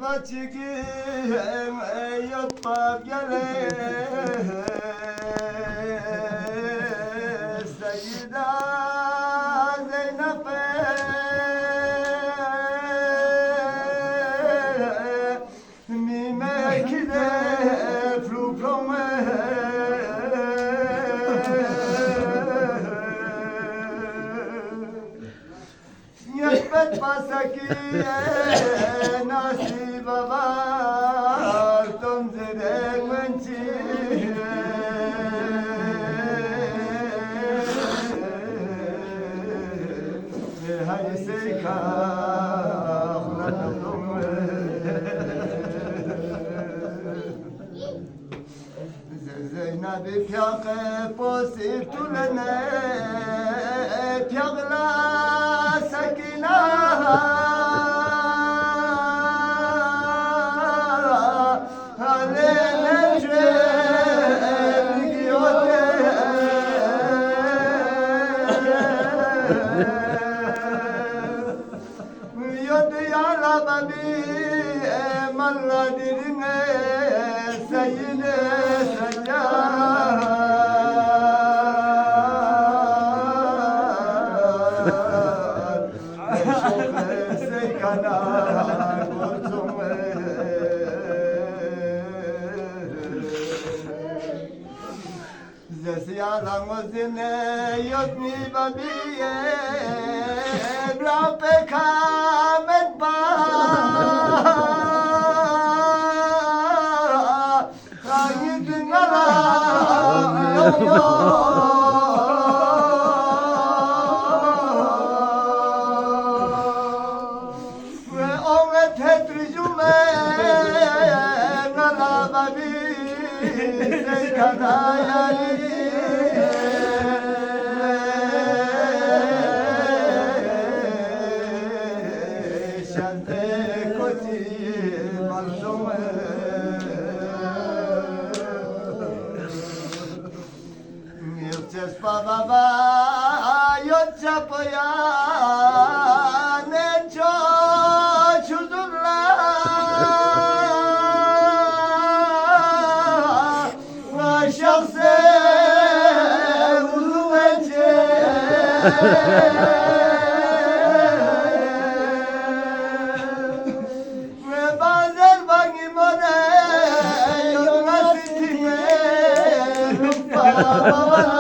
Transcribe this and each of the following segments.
Kaçıkım yatmam gele Seyyida Zeynep Mimekide Flukome Yetmet masakiye nasip var Tomzirek mençiye Hay seykah lanım Zeynep piyake posir tulene Piyagla sakina Zesiyalangozine yotmi babiye Rape kamet ba Kayıdın ala Ve ona tetricüme Nala babi Seykana yani Baba yotçapaya ne çocuklar şahse uzun ece ve bazen bakayım ona yoluna sitime baba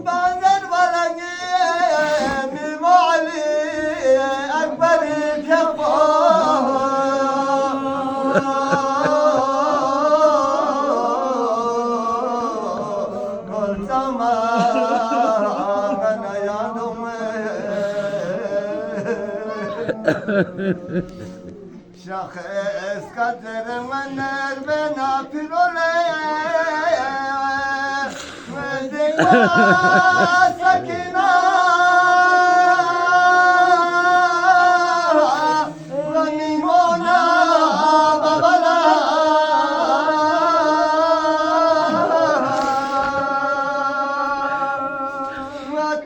Bazen valangi mimali akbari piyafo Kol zaman yandım Şahes kaderim vener ben apirole Sakina Ranimona babala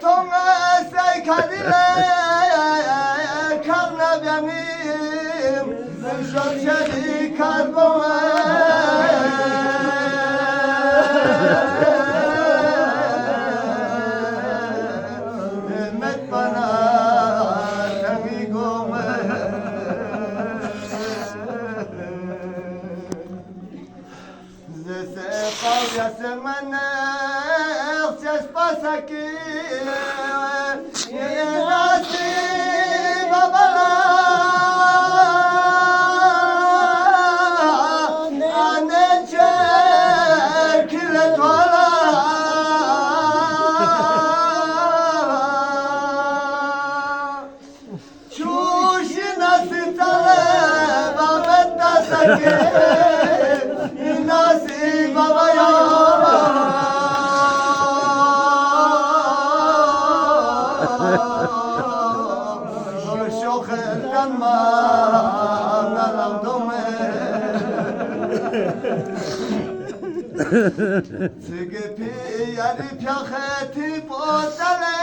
Tonga seykadile Karna benim Şokşeri karbona يسمنا اخسس بسكي يناسي بابلا أنا شكلت ولا شوش ناسي طلب عمد سكي ناسي بابا يا شوخ الدمى نلم دمي تقفي يا ريت يا خاتي بوصلي